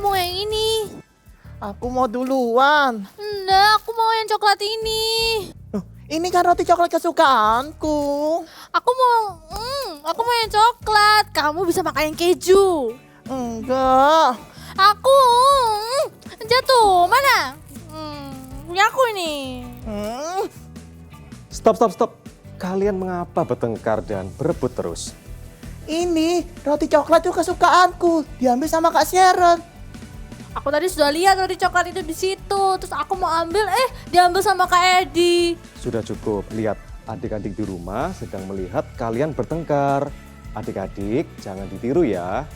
mau yang ini. Aku mau duluan. Enggak, aku mau yang coklat ini. Ini kan roti coklat kesukaanku. Aku mau yang coklat. Kamu bisa makan yang keju. Enggak. Aku, jatuh, mana? Punya aku ini. Stop. Kalian mengapa bertengkar dan berebut terus? Ini roti coklat itu kesukaanku. Diambil sama Kak Sharon. Aku tadi sudah lihat roti coklat itu di situ. Terus aku mau ambil, diambil sama Kak Edi. Sudah cukup, lihat adik-adik di rumah sedang melihat kalian bertengkar. Adik-adik jangan ditiru ya.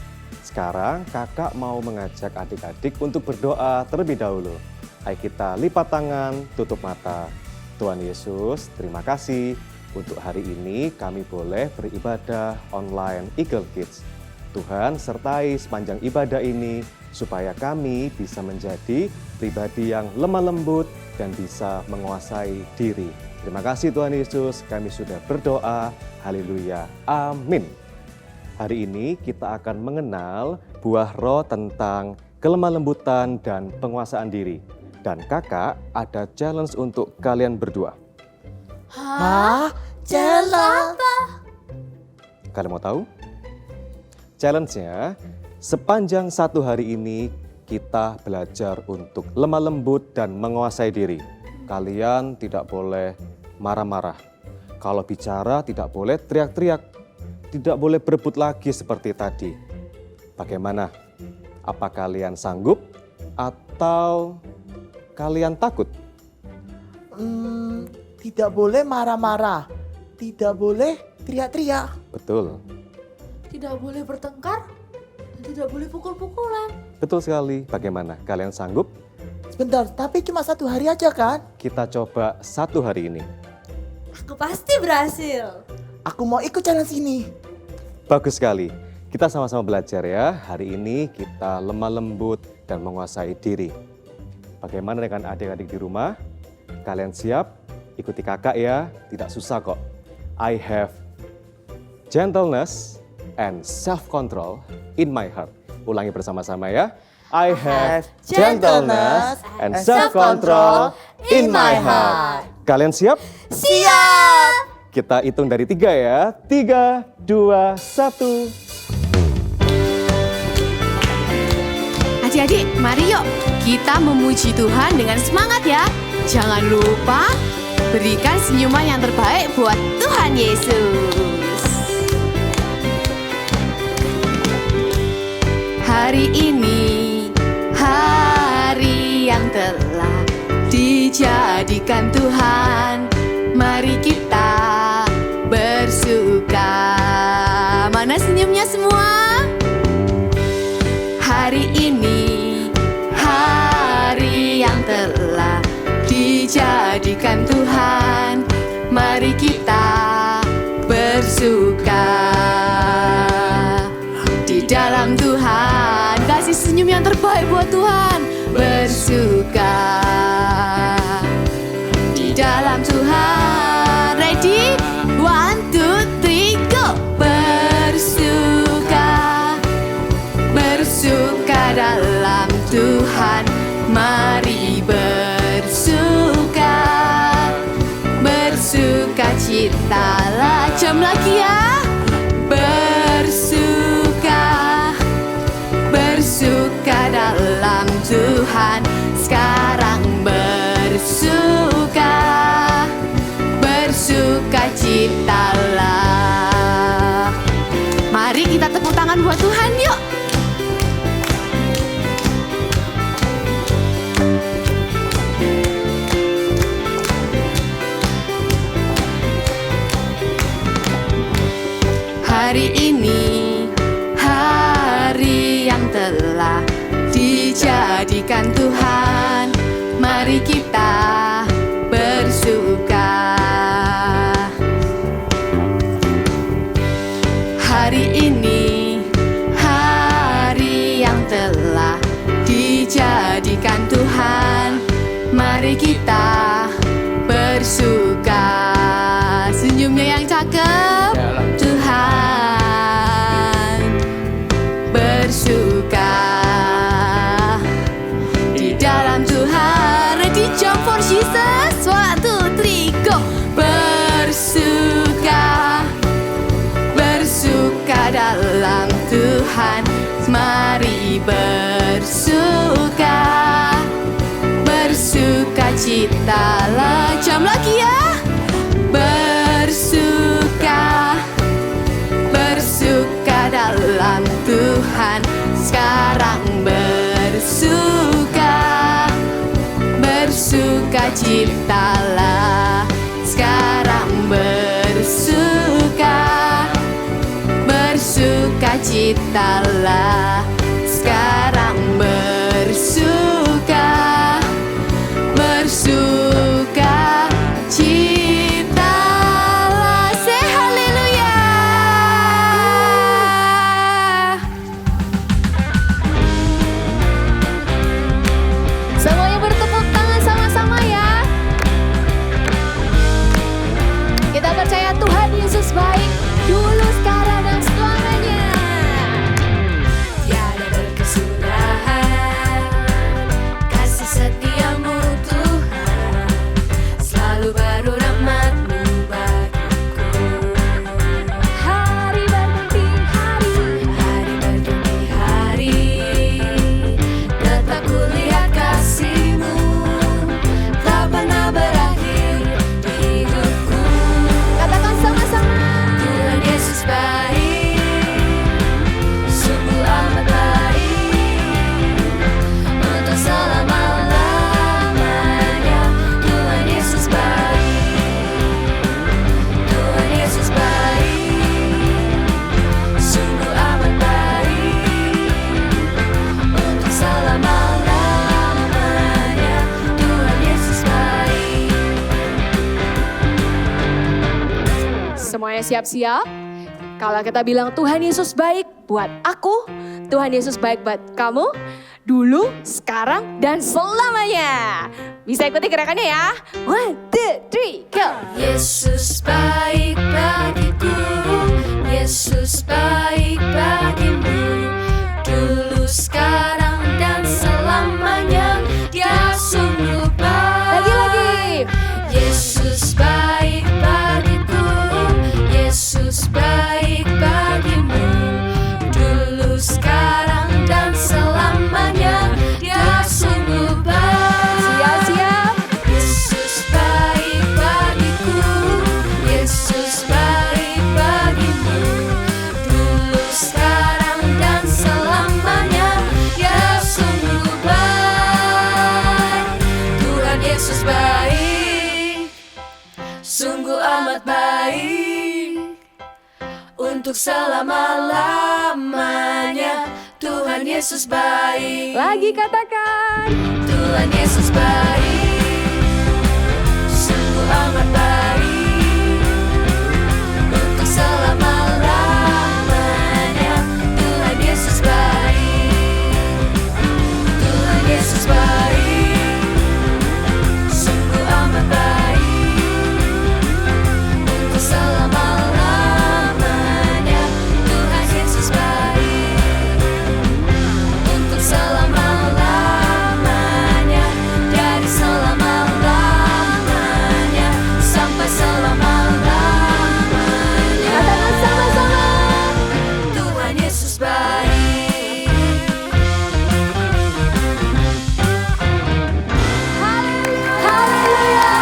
Sekarang kakak mau mengajak adik-adik untuk berdoa terlebih dahulu. Ayo kita lipat tangan, tutup mata. Tuhan Yesus, terima kasih. Untuk hari ini kami boleh beribadah online Eagle Kids. Tuhan sertai sepanjang ibadah ini supaya kami bisa menjadi pribadi yang lemah lembut dan bisa menguasai diri. Terima kasih Tuhan Yesus, kami sudah berdoa. Haleluya. Amin. Hari ini kita akan mengenal buah roh tentang kelemah lembutan dan penguasaan diri. Dan kakak ada challenge untuk kalian berdua. Hah? Challenge? Kalian mau tahu? Challenge-nya, sepanjang satu hari ini kita belajar untuk lemah lembut dan menguasai diri. Kalian tidak boleh marah-marah. Kalau bicara tidak boleh teriak-teriak. Tidak boleh berebut lagi seperti tadi. Bagaimana? Apa kalian sanggup atau kalian takut? Tidak boleh marah-marah. Tidak boleh teriak-teriak. Betul. Tidak boleh bertengkar, dan tidak boleh pukul-pukulan. Betul sekali. Bagaimana? Kalian sanggup? Sebentar, tapi cuma satu hari aja kan? Kita coba satu hari ini. Aku pasti berhasil. Aku mau ikut challenge ini. Bagus sekali. Kita sama-sama belajar ya. Hari ini kita lemah lembut dan menguasai diri. Bagaimana dengan adik-adik di rumah? Kalian siap? Ikuti kakak ya. Tidak susah kok. I have gentleness and self-control in my heart. Ulangi bersama-sama ya. I have gentleness and self-control in my heart. Kalian siap? Siap! Kita hitung dari 3 ya. 3, 2, 1. Adik-adik, mari yuk kita memuji Tuhan dengan semangat ya. Jangan lupa berikan senyuman yang terbaik buat Tuhan Yesus. Hari ini, hari yang telah dijadikan Tuhan. Mari kita bersuka. Mana senyumnya semua? Hari ini, hari yang telah dijadikan Tuhan. Mari kita bersuka di dalam Tuhan. Kasih senyum yang terbaik buat Tuhan. Bersuka di dalam Tuhan. Ready? 1, 2, 3, go! Bersuka dalam Tuhan. Mari bersuka. Bersuka citalah. Jam lagi ya. Bersuka dalam Tuhan. Sekarang bersuka. Bersuka citalah. Mari kita tepuk tangan buat Tuhan yuk. Hari ini, hari yang telah dijadikan Tuhan. Mari kita bersuka. Hari ini, hari yang telah dijadikan Tuhan. Mari kita bersuka. Senyumnya yang cakep. Tuhan bersuka. Tuhan. Mari bersuka citalah. Jam lagi ya. Bersuka dalam Tuhan. Sekarang bersuka citalah. Sekarang bersuka citalah. Sekarang bersuka citalah. Say haleluya. Semuanya bertepuk tangan sama-sama ya. Kita percaya Tuhan Yesus baik dulu, sekarang, dan selamanya. Tiada berkesudahan kasih setiamu Tuhan, selalu baru rahmat-Mu bagiku. Hari berganti hari, Tetap kulihat kasih-Mu, tak pernah berakhir di hidupku. katakan sama-sama. Tuhan Yesus baik, sungguh amat baik, untuk selama-lamanya. Tuhan Yesus baik, Tuhan Yesus baik, sungguh amat baik, untuk selama-lamanya. Tuhan Yesus baik. Semuanya siap-siap? Kalau kita bilang Tuhan Yesus baik buat aku, Tuhan Yesus baik buat kamu, dulu, sekarang, dan selamanya. Bisa ikuti gerakannya ya. 1, 2, 3, go! Yesus baik bagiku, Yesus baik bagimu, dulu, sekarang, dan selamanya. Dia sungguh baik. Lagi-lagi. Yesus baik bagiku, Yesus baik bagimu, dulu, sekarang, dan selamanya. Dia sungguh baik. Siap-siap. Yesus baik bagiku, Yesus baik bagimu, dulu, sekarang, dan selamanya. Dia sungguh baik. Tuhan Yesus baik, sungguh amat baik, untuk selama-lamanya. Tuhan Yesus baik. Lagi katakan. Tuhan Yesus baik, sungguh amat baik, untuk selama-lamanya. Tuhan Yesus baik, Tuhan Yesus baik, sungguh amat baik, untuk selama-lamanya. Tuhan Yesus baik, untuk selama-lamanya. Dari selama-lamanya sampai selama-lamanya. Katakan sama-sama. Tuhan Yesus baik. Haleluya.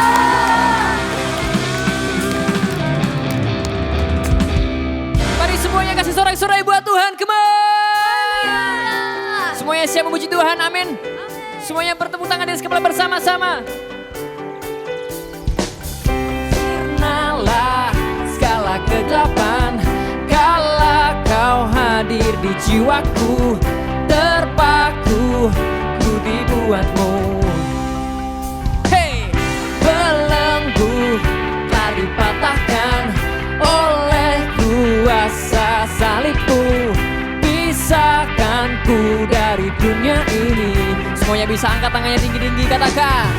Mari semuanya kasih sorak-sorai buat Tuhan, come on. Semuanya siap memuji Tuhan, amin. Semuanya bertepuk tangan di kepala bersama-sama. Sirnalah segala kegelapan, kala kau hadir di jiwaku, terpaku ku dibuatmu. Hey, belenggu telah dipatahkan oleh kuasa salibmu, pisahkan ku dari dunia ini. Semuanya bisa angkat tangannya tinggi-tinggi, katakan.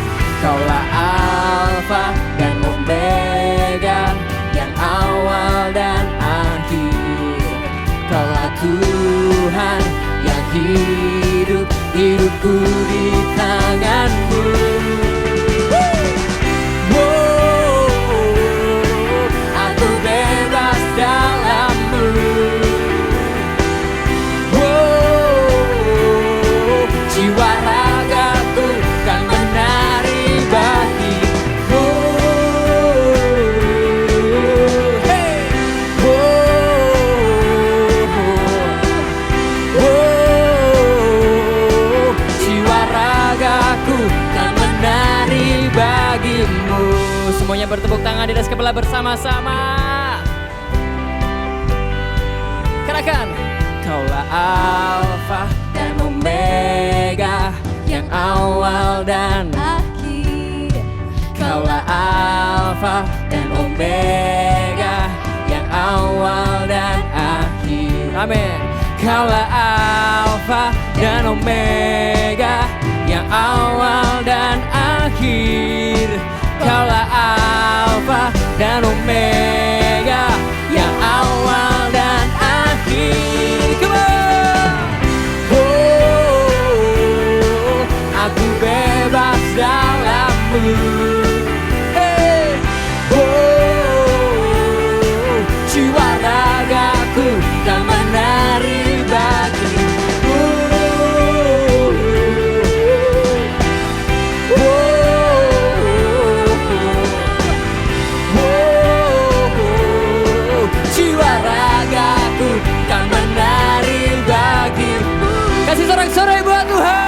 Kaulah Alfa dan Omega, yang awal dan akhir. Kaulah Tuhan yang hidup, hidupku di tanganmu. Aku bebas dalammu. bagimu. Semuanya bertepuk tangan di atas kepala bersama-sama. Katakan, Kaulah Alfa dan Omega, yang awal dan akhir. Kaulah Alfa dan Omega, yang awal dan akhir. Amin. Kaulah Alfa dan Omega, yang awal dan akhir. Kaulah Alfa dan Omega, yang awal dan akhir. Come on. Oh, aku bebas dalam-Mu. Hey. Oh, jiwa ragaku dan menari bagi-Mu. Jiwa ragaku kan menari bagi-Mu. Kasih sorak-sorai buat Tuhan.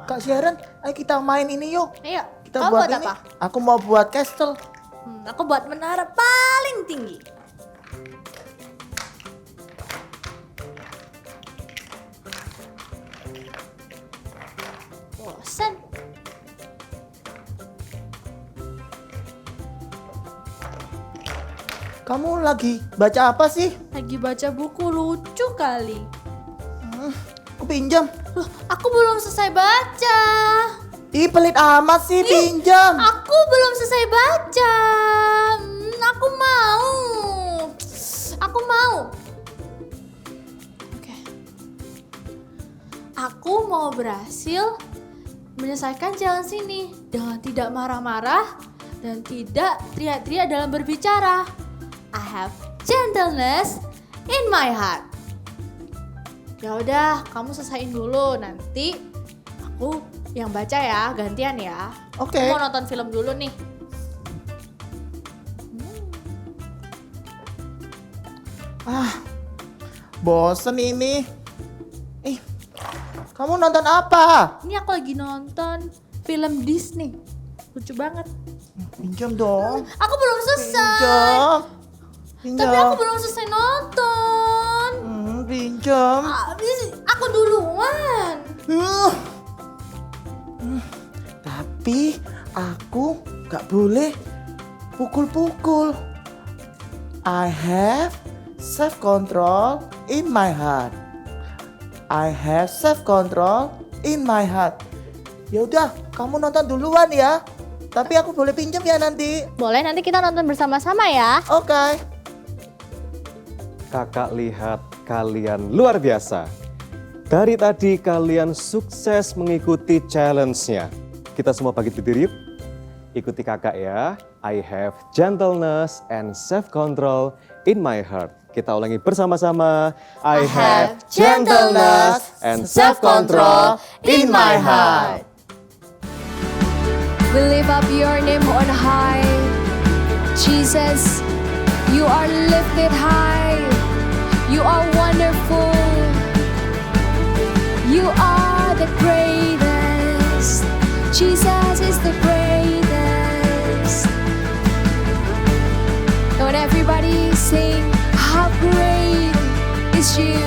Kak Sharon, ayo kita main ini yuk. Ayo, Kita kau buat ini. apa? Aku mau buat castle. Aku buat menara paling tinggi. Bosan. Kamu lagi baca apa sih? Lagi baca buku lucu kali. Aku pinjam. Loh, aku belum selesai baca. Ih, pelit amat sih, pinjam. Aku belum selesai baca. Aku mau. Aku mau. Oke. Aku mau berhasil menyelesaikan jalan sini dengan tidak marah-marah dan tidak teriak-teriak dalam berbicara. I have gentleness in my heart. Ya udah, kamu selesaiin dulu, nanti aku yang baca ya, gantian ya. Oke. Aku mau nonton film dulu nih. Bosen ini. Kamu nonton apa? Ini aku lagi nonton film Disney. Lucu banget. Pinjam dong. Aku belum selesai. Pinjam. Pinjam. Tapi aku belum selesai nonton. Pinjam. Aku duluan. Tapi aku gak boleh pukul-pukul. I have self-control in my heart. I have self-control in my heart. Ya udah, kamu nonton duluan ya. Tapi aku boleh pinjam ya nanti. Boleh, nanti kita nonton bersama-sama ya. Oke. Kakak lihat kalian luar biasa. Dari tadi kalian sukses mengikuti challenge-nya. Kita semua bagi tidur yuk. Ikuti kakak ya. I have gentleness and self-control in my heart. Kita ulangi bersama-sama. I have gentleness and self-control in my heart. We lift up your name on high. Jesus, you are lifted high. You are wonderful. You are the greatest. Jesus is the greatest. Don't everybody sing, how great is you.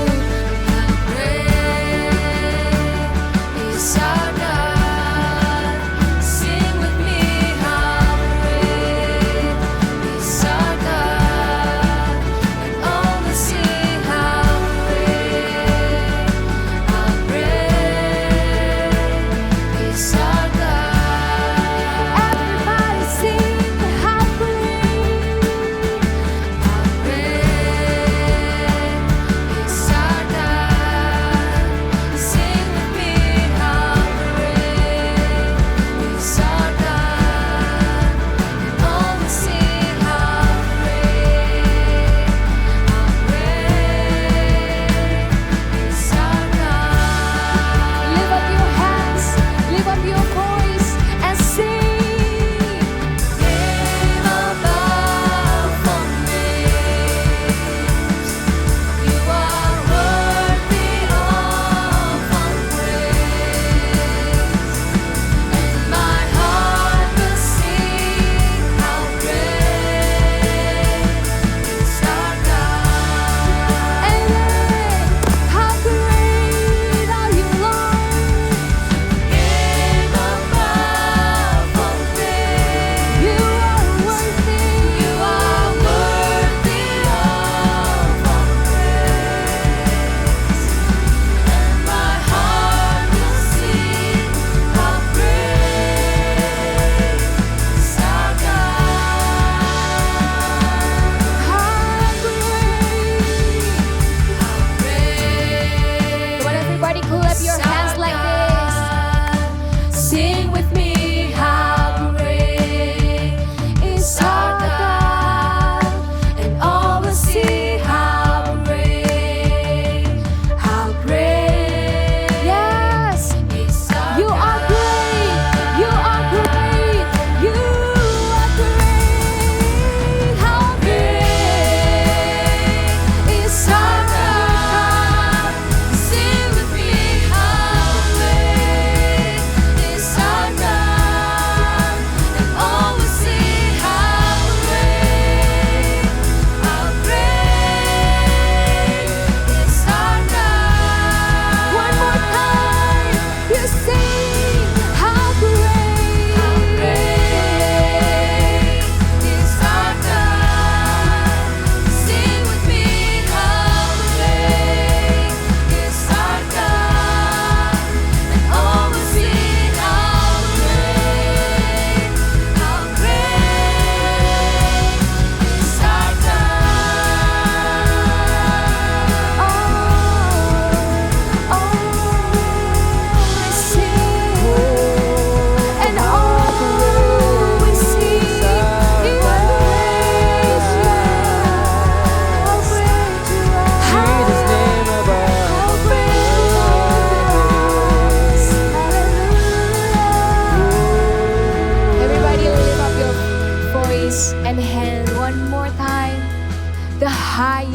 How great is our God. Sing with me, how great is our God. And all will sing, how great is our God. Everybody sing, how great is our God. Sing with me, how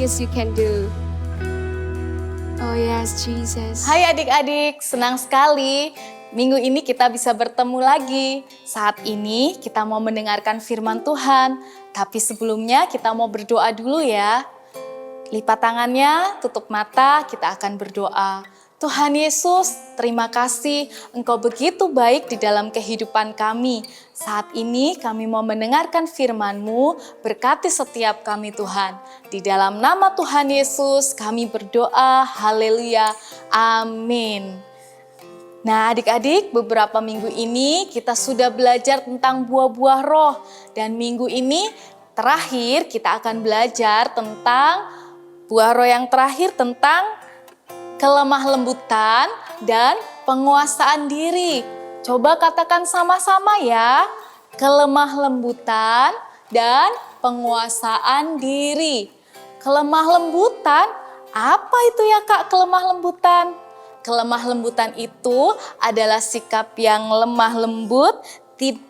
things you can do. Oh yes, Jesus. Hai adik-adik, senang sekali minggu ini kita bisa bertemu lagi. Saat ini kita mau mendengarkan firman Tuhan, tapi sebelumnya kita mau berdoa dulu ya. Lipat tangannya, tutup mata, kita akan berdoa. Tuhan Yesus, terima kasih Engkau begitu baik di dalam kehidupan kami. Saat ini kami mau mendengarkan firman-Mu, berkati setiap kami Tuhan. Di dalam nama Tuhan Yesus kami berdoa, haleluya, amin. Nah adik-adik, beberapa minggu ini kita sudah belajar tentang buah-buah roh. Dan minggu ini terakhir kita akan belajar tentang buah roh yang terakhir tentang kelemah lembutan dan penguasaan diri. Coba katakan sama-sama ya. Kelemah lembutan dan penguasaan diri. Kelemah lembutan, apa itu ya Kak kelemah lembutan? Kelemah lembutan itu adalah sikap yang lemah lembut,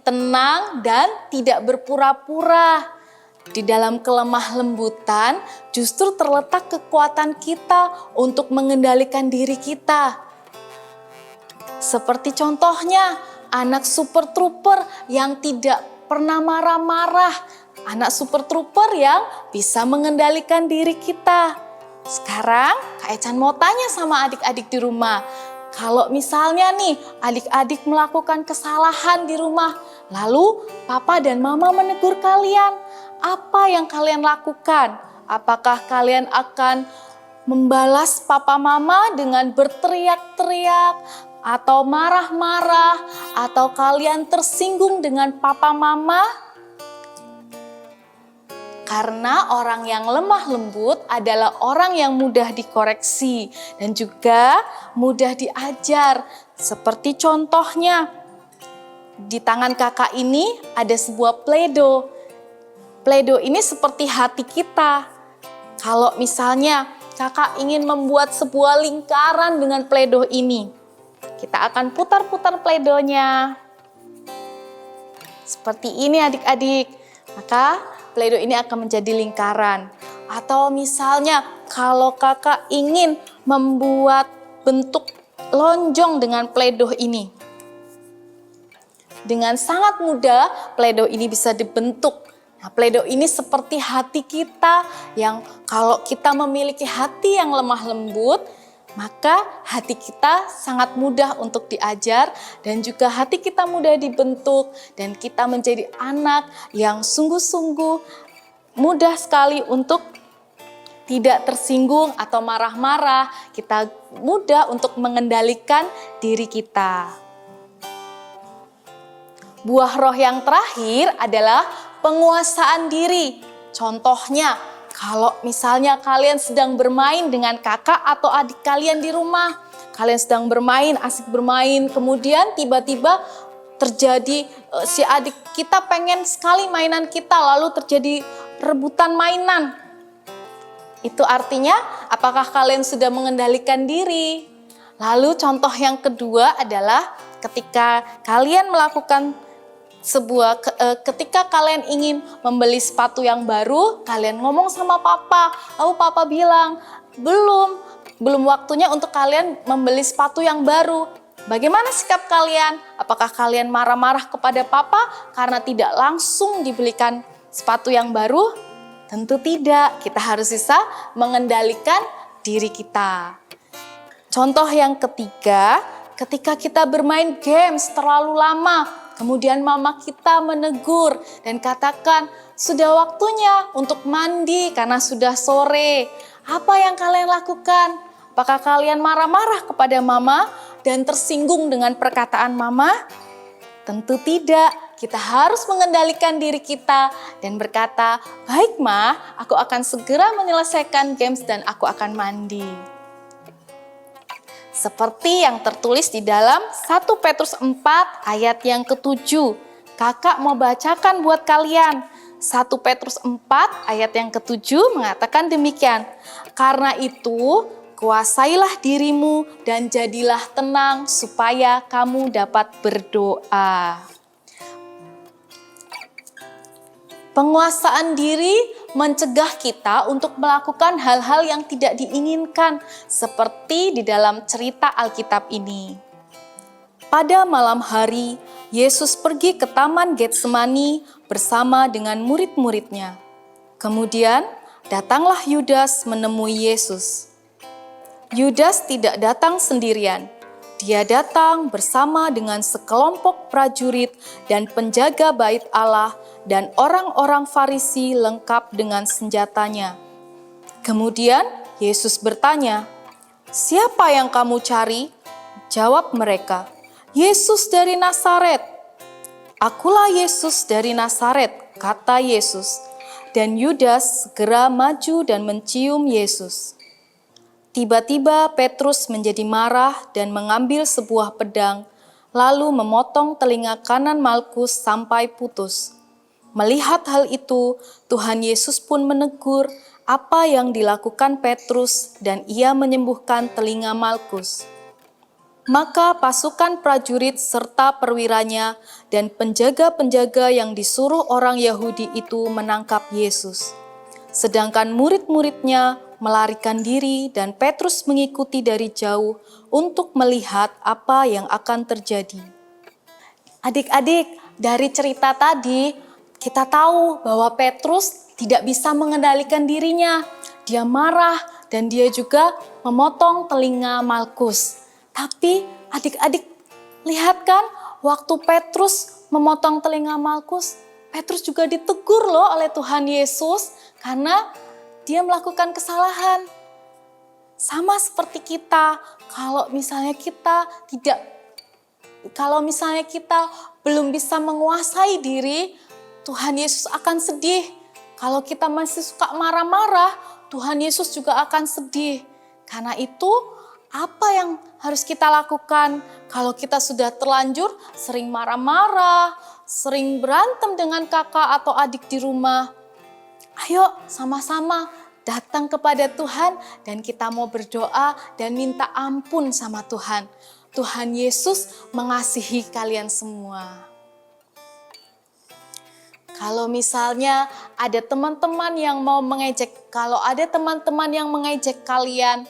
tenang dan tidak berpura-pura. Di dalam kelemah lembutan justru terletak kekuatan kita untuk mengendalikan diri kita. Seperti contohnya anak super trooper yang tidak pernah marah-marah. Anak super trooper yang bisa mengendalikan diri kita. Sekarang Kak Ecan mau tanya sama adik-adik di rumah. Kalau misalnya nih adik-adik melakukan kesalahan di rumah, lalu papa dan mama menegur kalian, apa yang kalian lakukan? Apakah kalian akan membalas papa mama dengan berteriak-teriak atau marah-marah, atau kalian tersinggung dengan papa mama? Karena orang yang lemah lembut adalah orang yang mudah dikoreksi dan juga mudah diajar. Seperti contohnya, di tangan kakak ini ada sebuah Play-Doh. Play-Doh ini seperti hati kita. Kalau misalnya kakak ingin membuat sebuah lingkaran dengan Play-Doh ini, kita akan putar-putar Play-Doh-nya. Seperti ini adik-adik. Maka Play-Doh ini akan menjadi lingkaran. Atau misalnya kalau kakak ingin membuat bentuk lonjong dengan Play-Doh ini. Dengan sangat mudah Play-Doh ini bisa dibentuk. Nah, Play-Doh ini seperti hati kita yang kalau kita memiliki hati yang lemah lembut, maka hati kita sangat mudah untuk diajar dan juga hati kita mudah dibentuk dan kita menjadi anak yang sungguh-sungguh mudah sekali untuk tidak tersinggung atau marah-marah. Kita mudah untuk mengendalikan diri kita. Buah roh yang terakhir adalah penguasaan diri. Contohnya, kalau misalnya kalian sedang bermain dengan kakak atau adik kalian di rumah, kalian sedang bermain, asik bermain, kemudian tiba-tiba terjadi si adik kita pengen sekali mainan kita, lalu terjadi rebutan mainan. Itu artinya apakah kalian sudah mengendalikan diri? Lalu contoh yang kedua adalah ketika kalian melakukan ketika kalian ingin membeli sepatu yang baru, kalian ngomong sama papa, lalu papa bilang, belum waktunya untuk kalian membeli sepatu yang baru. Bagaimana sikap kalian? Apakah kalian marah-marah kepada papa karena tidak langsung dibelikan sepatu yang baru? Tentu tidak, kita harus bisa mengendalikan diri kita. Contoh yang ketiga, ketika kita bermain games terlalu lama, kemudian mama kita menegur dan katakan, sudah waktunya untuk mandi karena sudah sore. Apa yang kalian lakukan? Apakah kalian marah-marah kepada mama dan tersinggung dengan perkataan mama? Tentu tidak. Kita harus mengendalikan diri kita dan berkata, baik ma, aku akan segera menyelesaikan games dan aku akan mandi. Seperti yang tertulis di dalam 1 Petrus 4 ayat yang ke-7. Kakak mau bacakan buat kalian. 1 Petrus 4 ayat yang ke-7 mengatakan demikian. Karena itu, kuasailah dirimu dan jadilah tenang supaya kamu dapat berdoa. Penguasaan diri mencegah kita untuk melakukan hal-hal yang tidak diinginkan, seperti di dalam cerita Alkitab ini. Pada malam hari, Yesus pergi ke Taman Getsemani bersama dengan murid-muridnya. Kemudian, datanglah Yudas menemui Yesus. Yudas tidak datang sendirian. Dia datang bersama dengan sekelompok prajurit dan penjaga bait Allah dan orang-orang Farisi lengkap dengan senjatanya. Kemudian Yesus bertanya, "Siapa yang kamu cari?" Jawab mereka, "Yesus dari Nazaret." "Akulah Yesus dari Nazaret," kata Yesus. Dan Yudas segera maju dan mencium Yesus. Tiba-tiba Petrus menjadi marah dan mengambil sebuah pedang, lalu memotong telinga kanan Malkus sampai putus. Melihat hal itu, Tuhan Yesus pun menegur apa yang dilakukan Petrus dan ia menyembuhkan telinga Malkus. Maka pasukan prajurit serta perwiranya dan penjaga-penjaga yang disuruh orang Yahudi itu menangkap Yesus. Sedangkan murid-muridnya melarikan diri dan Petrus mengikuti dari jauh untuk melihat apa yang akan terjadi. Adik-adik, dari cerita tadi kita tahu bahwa Petrus tidak bisa mengendalikan dirinya. Dia marah dan dia juga memotong telinga Malkus. Tapi adik-adik lihat kan, waktu Petrus memotong telinga Malkus, Petrus juga ditegur loh oleh Tuhan Yesus karena dia melakukan kesalahan. Sama seperti kita, kalau misalnya kita belum bisa menguasai diri, Tuhan Yesus akan sedih. Kalau kita masih suka marah-marah, Tuhan Yesus juga akan sedih. Karena itu, apa yang harus kita lakukan kalau kita sudah terlanjur sering marah-marah, sering berantem dengan kakak atau adik di rumah? Ayo sama-sama datang kepada Tuhan dan kita mau berdoa dan minta ampun sama Tuhan. Tuhan Yesus mengasihi kalian semua. Kalau misalnya ada teman-teman yang mau mengejek, kalau ada teman-teman yang mengejek kalian,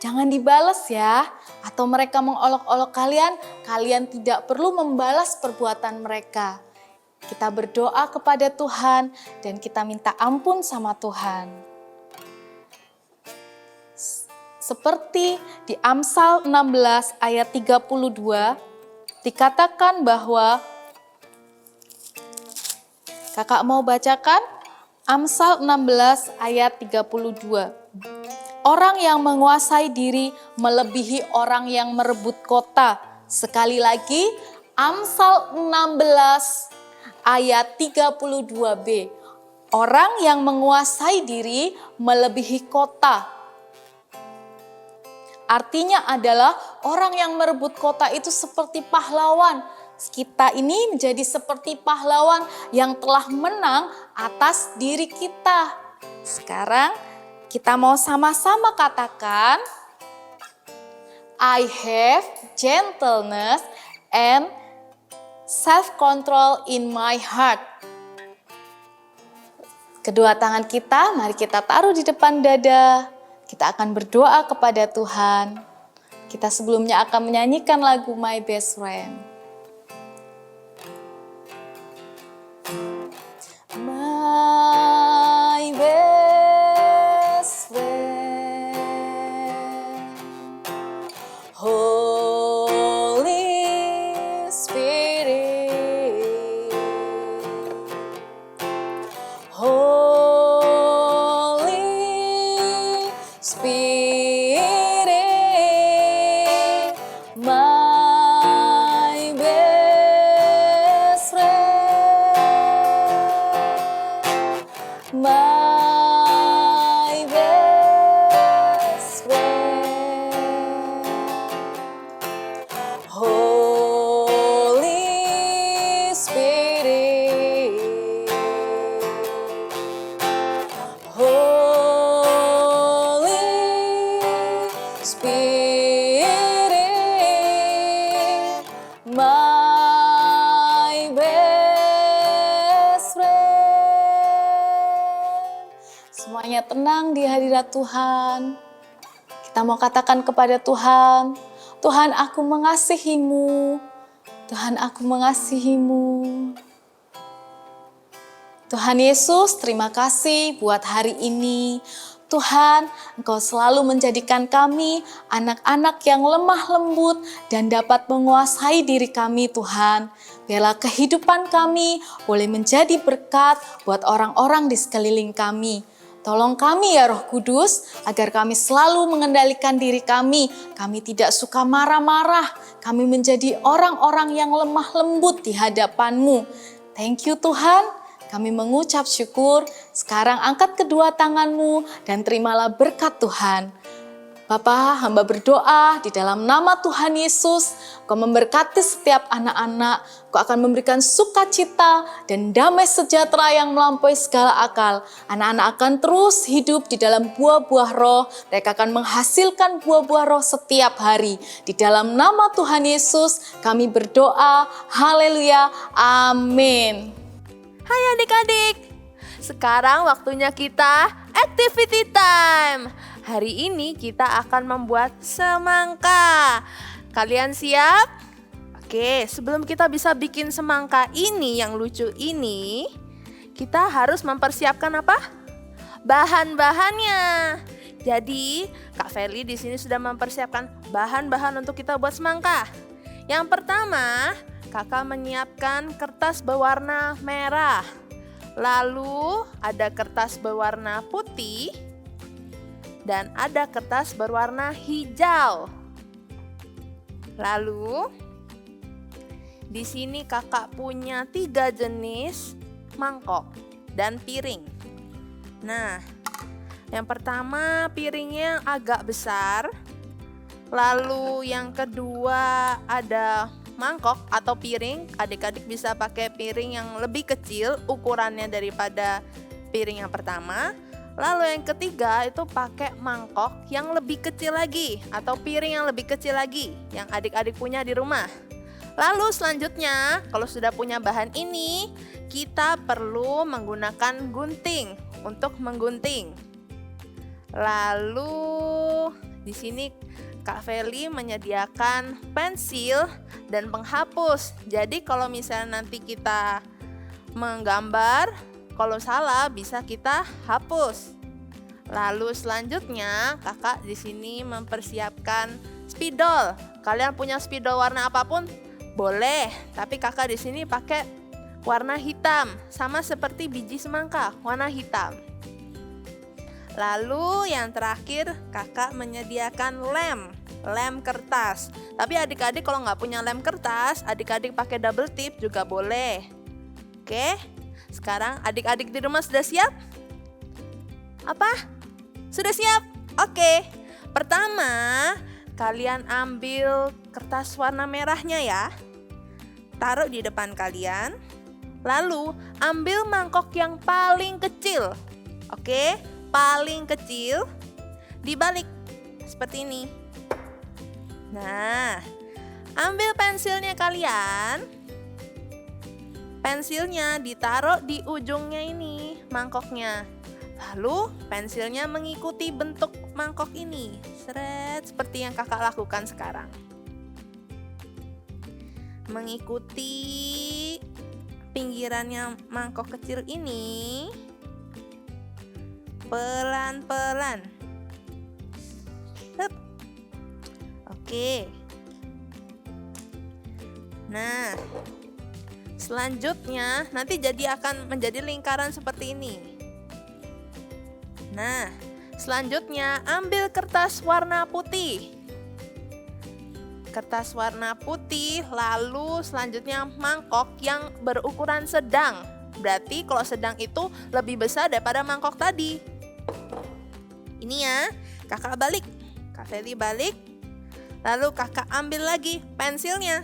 jangan dibalas ya. Atau mereka mengolok-olok kalian, kalian tidak perlu membalas perbuatan mereka. Kita berdoa kepada Tuhan dan kita minta ampun sama Tuhan. Seperti di Amsal 16 ayat 32 dikatakan bahwa, kakak mau bacakan? Amsal 16 ayat 32. Orang yang menguasai diri melebihi orang yang merebut kota. Sekali lagi, Amsal 16 ayat 32b. Orang yang menguasai diri melebihi kota. Artinya adalah orang yang merebut kota itu seperti pahlawan. Kita ini menjadi seperti pahlawan yang telah menang atas diri kita. Sekarang kita mau sama-sama katakan, I have gentleness and self-control in my heart. Kedua tangan kita, mari kita taruh di depan dada. Kita akan berdoa kepada Tuhan. Kita sebelumnya akan menyanyikan lagu My Best Friend. My best friend, Holy Spirit, Holy Spirit, my tenang di hadirat Tuhan. Kita mau katakan kepada Tuhan, Tuhan aku mengasihi-Mu, Tuhan aku mengasihi-Mu. Tuhan Yesus, terima kasih buat hari ini. Tuhan, Engkau selalu menjadikan kami anak-anak yang lemah lembut dan dapat menguasai diri kami, Tuhan. Biarlah kehidupan kami boleh menjadi berkat buat orang-orang di sekeliling kami. Tolong kami ya Roh Kudus, agar kami selalu mengendalikan diri kami. Kami tidak suka marah-marah, kami menjadi orang-orang yang lemah lembut di hadapan-Mu. Thank you Tuhan. Kami mengucap syukur, sekarang angkat kedua tangan-Mu dan terimalah berkat Tuhan. Bapa, hamba berdoa di dalam nama Tuhan Yesus, Kau memberkati setiap anak-anak, Kau akan memberikan sukacita dan damai sejahtera yang melampaui segala akal. Anak-anak akan terus hidup di dalam buah-buah roh, mereka akan menghasilkan buah-buah roh setiap hari. Di dalam nama Tuhan Yesus, kami berdoa, haleluya, amin. Hai adik-adik, sekarang waktunya kita activity time. Hari ini kita akan membuat semangka. Kalian siap? Oke, sebelum kita bisa bikin semangka ini yang lucu ini, kita harus mempersiapkan apa? Bahan-bahannya. Jadi, Kak Feli di sini sudah mempersiapkan bahan-bahan untuk kita buat semangka. Yang pertama, Kakak menyiapkan kertas berwarna merah. Lalu ada kertas berwarna putih dan ada kertas berwarna hijau. Lalu di sini Kakak punya 3 jenis mangkok dan piring. Nah, yang pertama piringnya agak besar. Lalu yang kedua ada mangkok atau piring, adik-adik bisa pakai piring yang lebih kecil ukurannya daripada piring yang pertama. Lalu yang ketiga itu pakai mangkok yang lebih kecil lagi atau piring yang lebih kecil lagi yang adik-adik punya di rumah. Lalu selanjutnya kalau sudah punya bahan ini, kita perlu menggunakan gunting untuk menggunting. Lalu di sini Kak Feli menyediakan pensil dan penghapus. Jadi kalau misalnya nanti kita menggambar, kalau salah bisa kita hapus. Lalu selanjutnya Kakak di sini mempersiapkan spidol. Kalian punya spidol warna apapun boleh, tapi Kakak di sini pakai warna hitam, sama seperti biji semangka, warna hitam. Lalu yang terakhir Kakak menyediakan lem kertas. Tapi adik-adik kalau nggak punya lem kertas, adik-adik pakai double tip juga boleh. Oke, sekarang adik-adik di rumah sudah siap? Apa? Sudah siap? Oke, pertama kalian ambil kertas warna merahnya ya. Taruh di depan kalian. Lalu ambil mangkok yang paling kecil. Oke, paling kecil, dibalik seperti ini. Nah, ambil pensilnya kalian. Pensilnya ditaruh di ujungnya ini, mangkoknya. Lalu pensilnya mengikuti bentuk mangkok ini. Seret, seperti yang Kakak lakukan sekarang. Mengikuti pinggirannya mangkok kecil ini. Pelan-pelan. Oke. Nah, selanjutnya nanti akan menjadi lingkaran seperti ini. Nah, selanjutnya ambil kertas warna putih. Kertas warna putih, lalu selanjutnya mangkok yang berukuran sedang. Berarti kalau sedang itu lebih besar daripada mangkok tadi. Ini ya, Kakak balik. Kak Feli balik. Lalu Kakak ambil lagi pensilnya.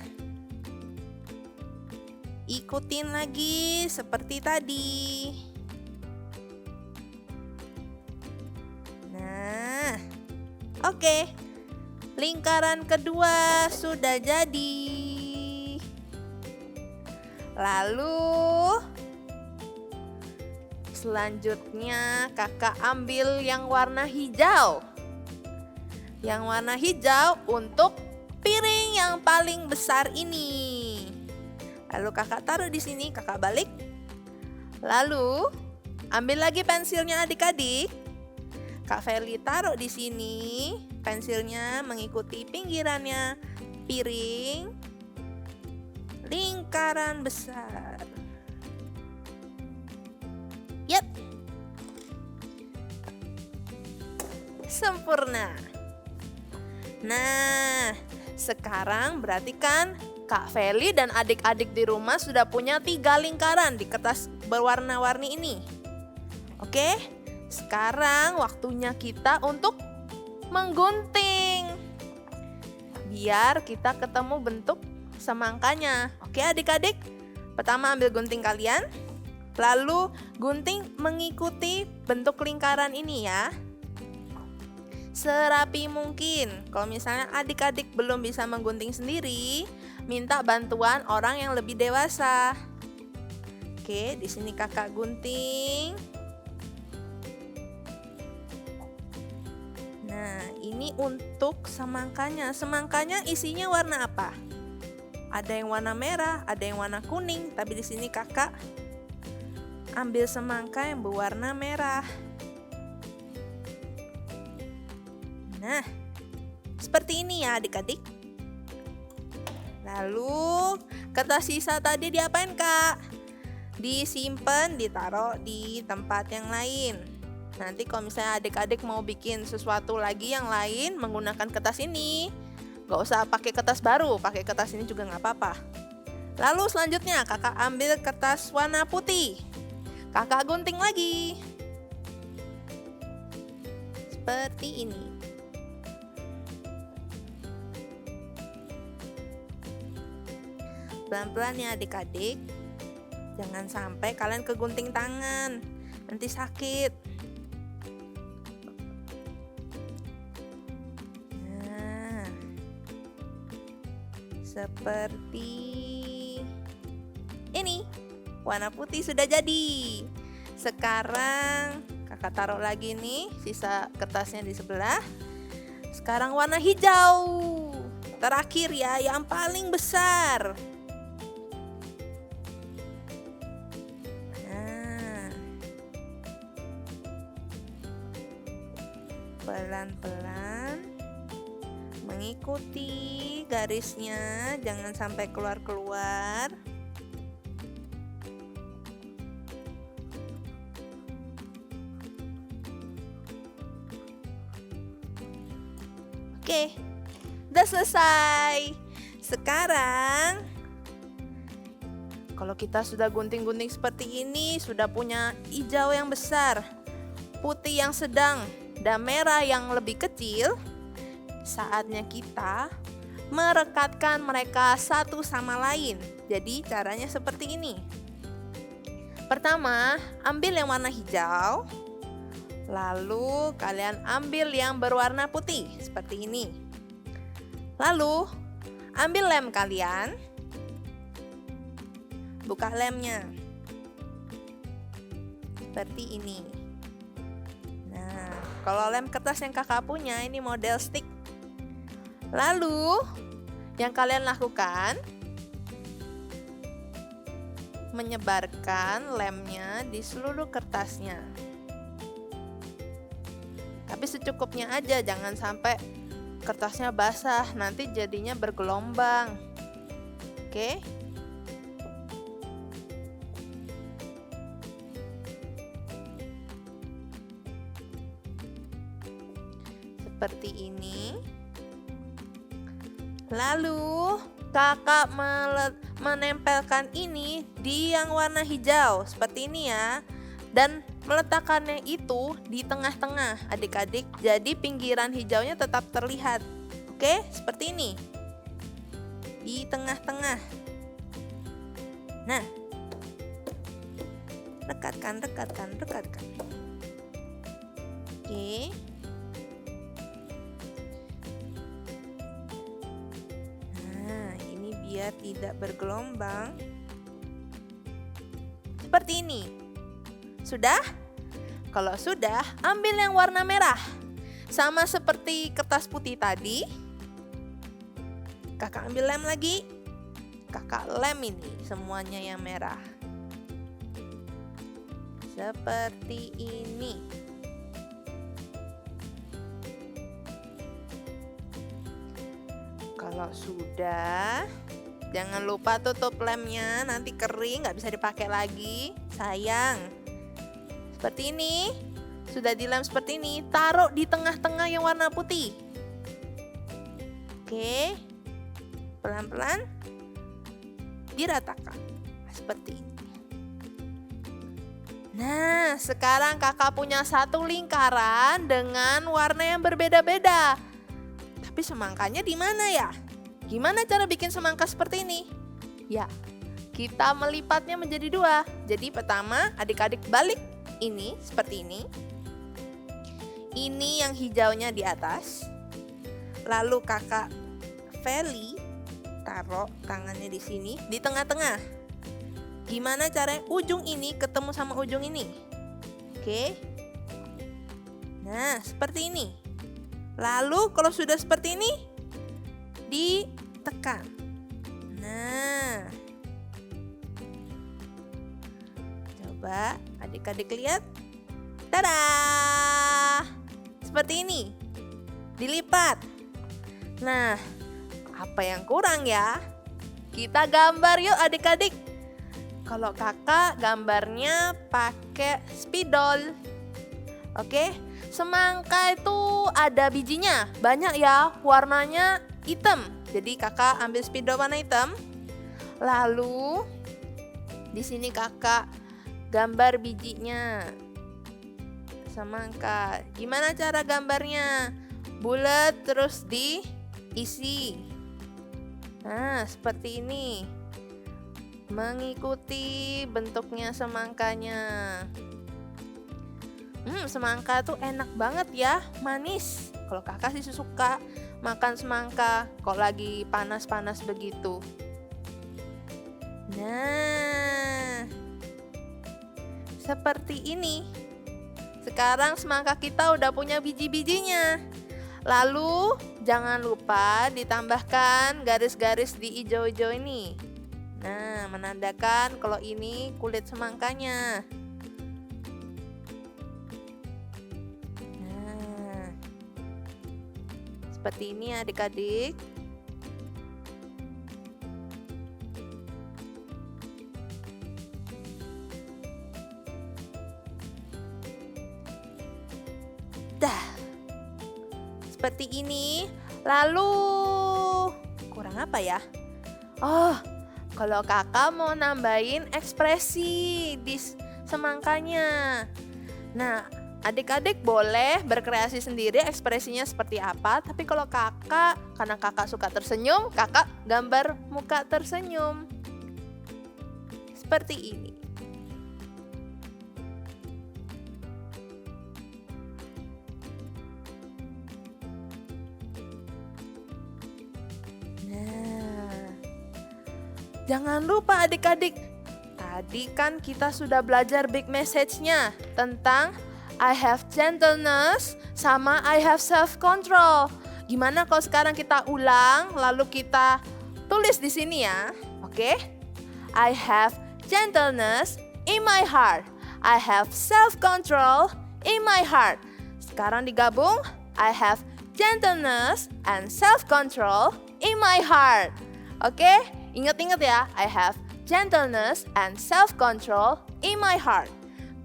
Ikutin lagi seperti tadi. Nah, oke. Lingkaran kedua sudah jadi. Selanjutnya kakak ambil yang warna hijau. Yang warna hijau untuk piring yang paling besar ini. Lalu kakak taruh di sini, kakak balik. Lalu ambil lagi pensilnya adik-adik. Kak Feli taruh di sini. Pensilnya mengikuti pinggirannya piring. Lingkaran besar. Yap. Sempurna. Nah, sekarang berarti kan Kak Feli dan adik-adik di rumah sudah punya 3 lingkaran di kertas berwarna-warni ini. Oke, sekarang waktunya kita untuk menggunting. Biar kita ketemu bentuk semangkanya. Oke adik-adik, pertama ambil gunting kalian. Lalu gunting mengikuti bentuk lingkaran ini ya. Serapi mungkin. Kalau misalnya adik-adik belum bisa menggunting sendiri, minta bantuan orang yang lebih dewasa. Oke, di sini kakak gunting. Nah, ini untuk semangkanya. Semangkanya isinya warna apa? Ada yang warna merah, ada yang warna kuning, tapi di sini kakak ambil semangka yang berwarna merah. Nah, seperti ini ya adik-adik. Lalu kertas sisa tadi diapain Kak? Disimpan, ditaruh di tempat yang lain. Nanti kalau misalnya adik-adik mau bikin sesuatu lagi yang lain menggunakan kertas ini, gak usah pakai kertas baru, pakai kertas ini juga gak apa-apa. Lalu selanjutnya kakak ambil kertas warna putih. Kakak gunting lagi. Seperti ini. Pelan-pelan ya adik-adik. Jangan sampai kalian kegunting tangan. Nanti sakit. Nah. Seperti ini. Warna putih sudah jadi. Sekarang kakak taruh lagi nih sisa kertasnya di sebelah. Sekarang warna hijau. Terakhir ya, yang paling besar. Nah. Pelan-pelan mengikuti garisnya, jangan sampai keluar-keluar. Oke, udah selesai. Sekarang, kalau kita sudah gunting-gunting seperti ini, sudah punya hijau yang besar, putih yang sedang, dan merah yang lebih kecil, saatnya kita merekatkan mereka satu sama lain. Jadi caranya seperti ini. Pertama, ambil yang warna hijau. Lalu kalian ambil yang berwarna putih seperti ini. Lalu ambil lem kalian. Buka lemnya. Seperti ini. Nah, kalau lem kertas yang kakak punya ini model stick. Lalu yang kalian lakukan menyebarkan lemnya di seluruh kertasnya. Tapi secukupnya aja, jangan sampai kertasnya basah, nanti jadinya bergelombang. Oke. Seperti ini. Lalu kakak menempelkan ini di yang warna hijau seperti ini ya. Dan meletakkannya itu di tengah-tengah adik-adik, jadi pinggiran hijaunya tetap terlihat. Oke, seperti ini. Di tengah-tengah. Nah, rekatkan. Oke. Nah, ini biar tidak bergelombang. Seperti ini. Sudah? Kalau sudah, ambil yang warna merah. Sama seperti kertas putih tadi. Kakak ambil lem lagi. Kakak lem ini semuanya yang merah. Seperti ini. Kalau sudah, jangan lupa tutup lemnya, nanti kering nggak bisa dipakai lagi. Sayang. Seperti ini. Sudah dilem seperti ini, taruh di tengah-tengah yang warna putih. Oke. Pelan-pelan diratakan. Seperti ini. Nah, sekarang kakak punya satu lingkaran dengan warna yang berbeda-beda. Tapi semangkanya di mana ya? Gimana cara bikin semangka seperti ini? Ya, kita melipatnya menjadi 2. Jadi pertama, adik-adik balik ini seperti ini. Ini yang hijaunya di atas. Lalu kakak Feli taruh tangannya di sini, di tengah-tengah. Gimana caranya ujung ini ketemu sama ujung ini? Oke. Nah, seperti ini. Lalu kalau sudah seperti ini, ditekan. Nah. Coba adik-adik lihat. Tada! Seperti ini. Dilipat. Nah, apa yang kurang ya? Kita gambar yuk adik-adik. Kalau kakak gambarnya pakai spidol. Oke, semangka itu ada bijinya. Banyak ya, warnanya hitam. Jadi kakak ambil spidol warna hitam. Lalu di sini kakak gambar bijinya. Semangka. Gimana cara gambarnya? Bulat terus diisi. Nah, seperti ini. Mengikuti bentuknya semangkanya. Semangka tuh enak banget ya, manis. Kalau kakak sih suka makan semangka kok lagi panas-panas begitu. Nah, seperti ini. Sekarang semangka kita udah punya biji-bijinya. Lalu jangan lupa ditambahkan garis-garis di hijau-hijau ini. Nah, menandakan kalau ini kulit semangkanya. Nah, seperti ini adik-adik. Seperti ini. Lalu kurang apa ya? Oh, kalau kakak mau nambahin ekspresi di semangkanya. Nah, adik-adik boleh berkreasi sendiri ekspresinya seperti apa. Tapi kalau kakak, karena kakak suka tersenyum, kakak gambar muka tersenyum. Seperti ini. Jangan lupa adik-adik, tadi kan kita sudah belajar big message-nya tentang I have gentleness sama I have self-control. Gimana kalau sekarang kita ulang lalu kita tulis di sini ya, oke? I have gentleness in my heart. I have self-control in my heart. Sekarang digabung, I have gentleness and self-control in my heart. Oke? Ingat-ingat ya, I have gentleness and self-control in my heart.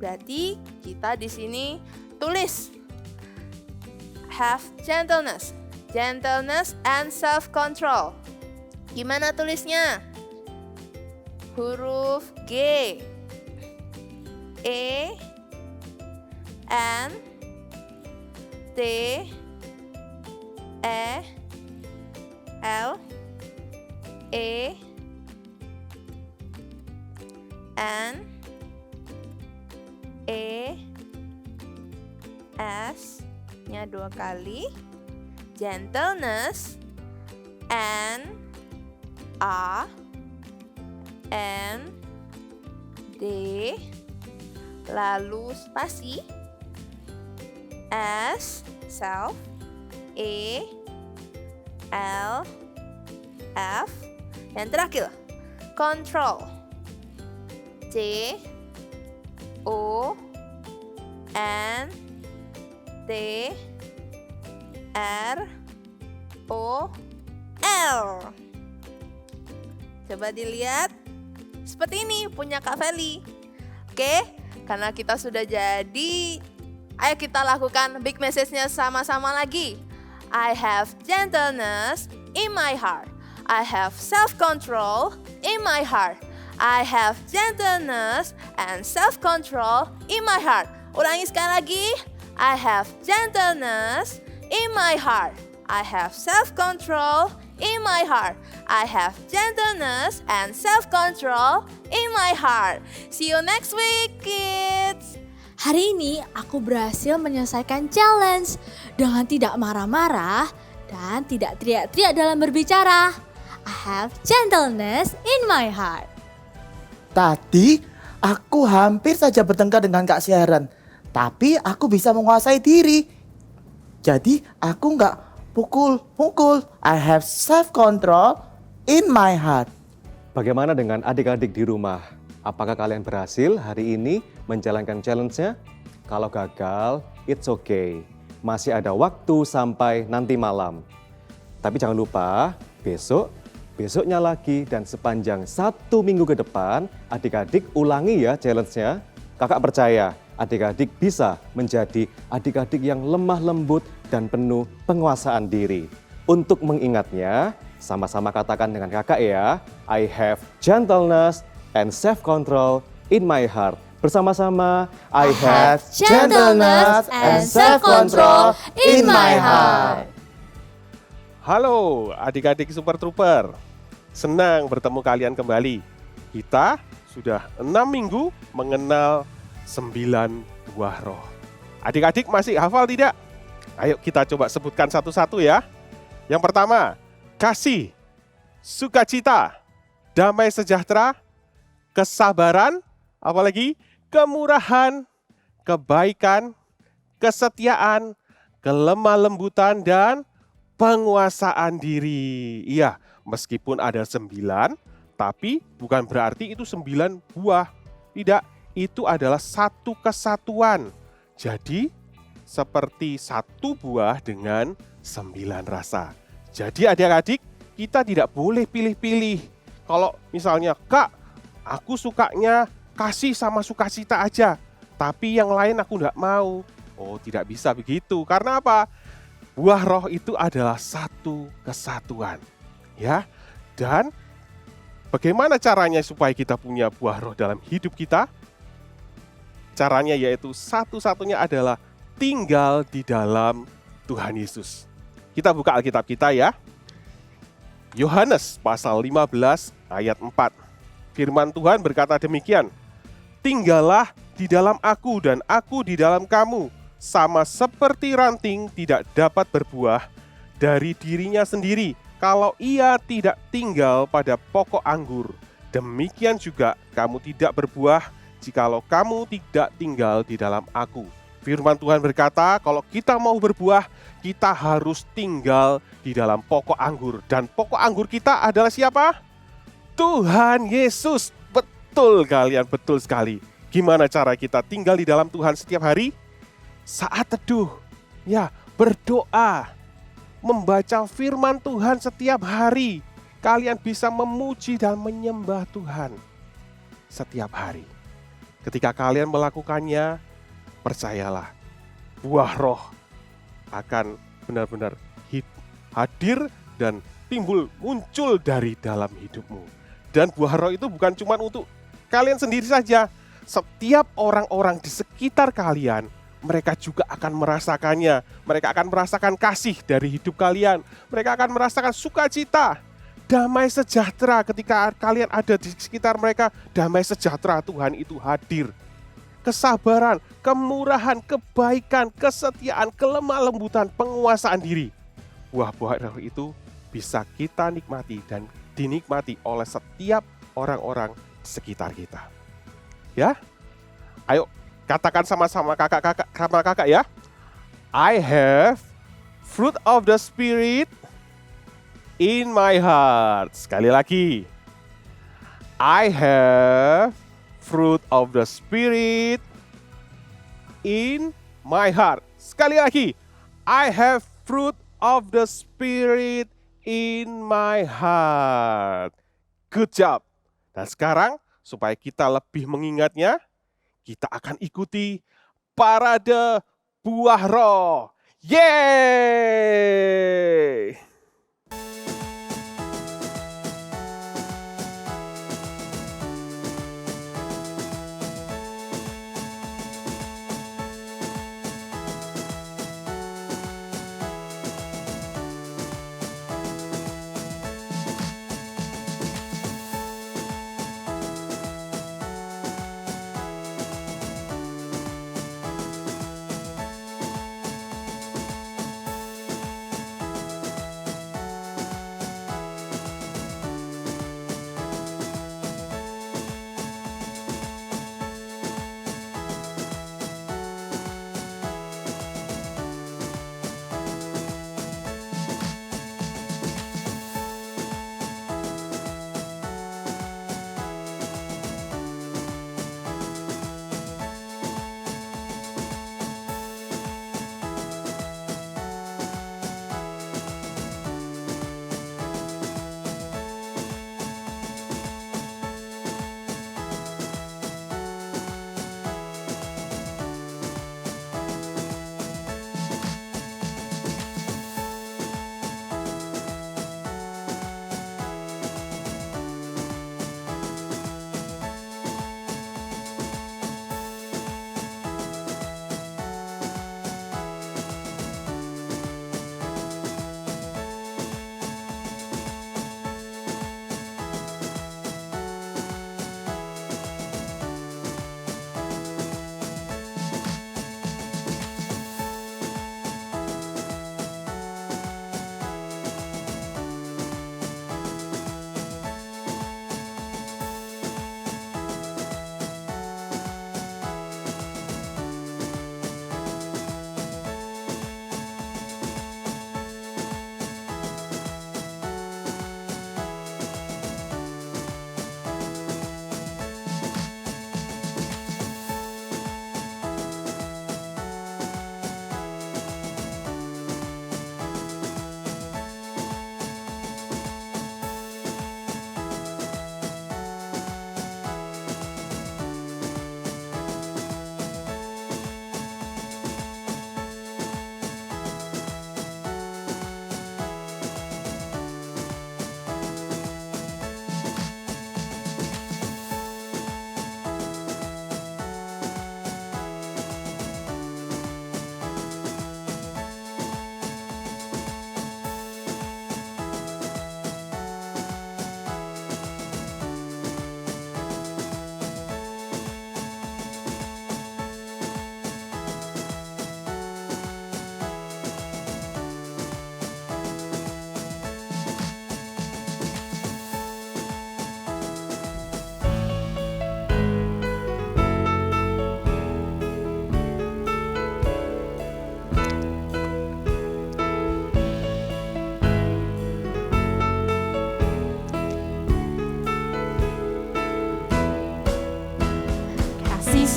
Berarti kita di sini tulis have gentleness, gentleness and self-control. Gimana tulisnya? Huruf G, E, N, T, E, L, E, N, E, S-nya 2 kali, gentleness, N, A, N, D, lalu spasi, S, self, E, L, F, yang terakhir, control, C, O, N, T, R, O, L. Coba dilihat. Seperti ini punya Kak Feli. Oke, karena kita sudah jadi, ayo kita lakukan big message-nya sama-sama lagi. I have gentleness in my heart. I have self-control in my heart. I have gentleness and self-control in my heart. Ulangi sekali lagi. I have gentleness in my heart. I have self-control in my heart. I have gentleness and self-control in my heart. See you next week, kids. Hari ini aku berhasil menyelesaikan challenge dengan tidak marah-marah dan tidak teriak-teriak dalam berbicara. I have gentleness in my heart. Tadi aku hampir saja bertengkar dengan Kak Sharon, tapi aku bisa menguasai diri. Jadi aku nggak pukul-pukul. I have self-control in my heart. Bagaimana dengan adik-adik di rumah? Apakah kalian berhasil hari ini menjalankan challenge-nya? Kalau gagal, it's okay. Masih ada waktu sampai nanti malam. Tapi jangan lupa, besoknya lagi dan sepanjang 1 minggu ke depan, adik-adik ulangi ya challenge-nya. Kakak percaya adik-adik bisa menjadi adik-adik yang lemah lembut dan penuh penguasaan diri. Untuk mengingatnya, sama-sama katakan dengan kakak ya. I have gentleness and self-control in my heart. Bersama-sama, I have gentleness and self-control in my heart. Halo adik-adik Super Trooper, senang bertemu kalian kembali. Kita sudah 6 minggu mengenal 9 buah roh. Adik-adik masih hafal tidak? Ayo kita coba sebutkan satu-satu ya. Yang pertama, kasih, sukacita, damai sejahtera, kesabaran, apalagi kemurahan, kebaikan, kesetiaan, kelemah lembutan, dan penguasaan diri. Iya, meskipun ada 9, tapi bukan berarti itu 9 buah. Tidak, itu adalah satu kesatuan. Jadi, seperti satu buah dengan 9 rasa. Jadi adik-adik, kita tidak boleh pilih-pilih. Kalau misalnya, Kak, aku sukanya kasih sama sukacita aja, tapi yang lain aku enggak mau. Oh, tidak bisa begitu. Karena apa? Buah roh itu adalah satu kesatuan. Ya. Dan bagaimana caranya supaya kita punya buah roh dalam hidup kita? Caranya yaitu satu-satunya adalah tinggal di dalam Tuhan Yesus. Kita buka Alkitab kita ya. Yohanes pasal 15 ayat 4. Firman Tuhan berkata demikian. Tinggallah di dalam aku dan aku di dalam kamu. Sama seperti ranting tidak dapat berbuah dari dirinya sendiri kalau ia tidak tinggal pada pokok anggur. Demikian juga kamu tidak berbuah jikalau kamu tidak tinggal di dalam aku. Firman Tuhan berkata, kalau kita mau berbuah, kita harus tinggal di dalam pokok anggur. Dan pokok anggur kita adalah siapa? Tuhan Yesus. Betul kalian, betul sekali. Gimana cara kita tinggal di dalam Tuhan setiap hari? Saat teduh, ya, berdoa, membaca firman Tuhan setiap hari. Kalian bisa memuji dan menyembah Tuhan setiap hari. Ketika kalian melakukannya, percayalah, buah roh akan benar-benar hadir dan muncul dari dalam hidupmu. Dan buah roh itu bukan cuma untuk kalian sendiri saja. Setiap orang-orang di sekitar kalian, mereka juga akan merasakannya. Mereka akan merasakan kasih dari hidup kalian. Mereka akan merasakan sukacita, damai sejahtera ketika kalian ada di sekitar mereka. Damai sejahtera Tuhan itu hadir. Kesabaran, kemurahan, kebaikan, kesetiaan, kelemah lembutan, penguasaan diri. Buah-buah roh itu bisa kita nikmati dan dinikmati oleh setiap orang-orang di sekitar kita. Ya, ayo Katakan sama-sama kakak ya. I have fruit of the Spirit in my heart. Sekali lagi. I have fruit of the Spirit in my heart. Sekali lagi. I have fruit of the Spirit in my heart. Good job. Dan sekarang supaya kita lebih mengingatnya, kita akan ikuti parade buah roh. Yeay!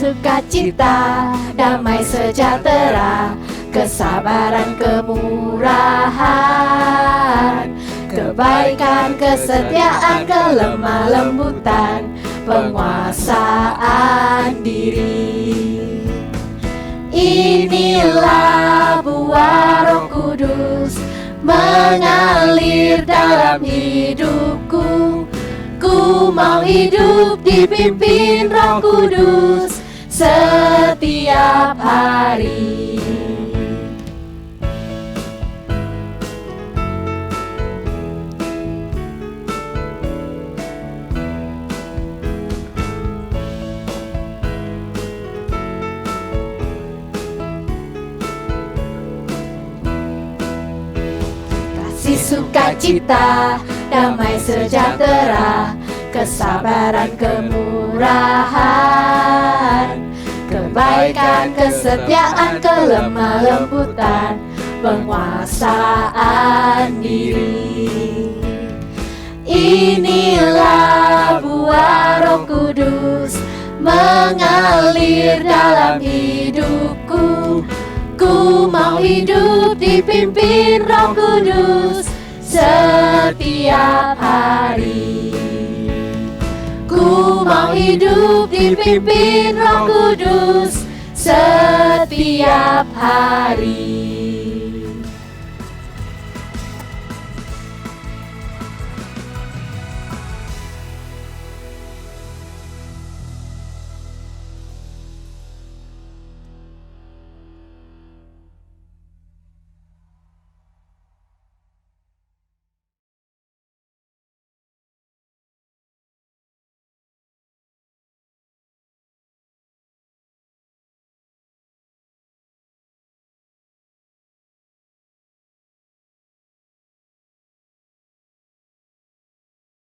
Sukacita, damai sejahtera, kesabaran, kemurahan, kebaikan, kesetiaan, kelemah lembutan, penguasaan diri. Inilah buah Roh Kudus mengalir dalam hidupku. Ku mau hidup dipimpin Roh Kudus setiap hari. Kasih, sukacita, damai sejahtera, kesabaran, kemurahan, kebaikan, kebaikan, kesetiaan, kelemah lembutan, penguasaan diri. Inilah buah Roh Kudus mengalir dalam hidupku. Ku mau hidup dipimpin Roh Kudus setiap hari. Ku mau hidup dipimpin Roh Kudus setiap hari.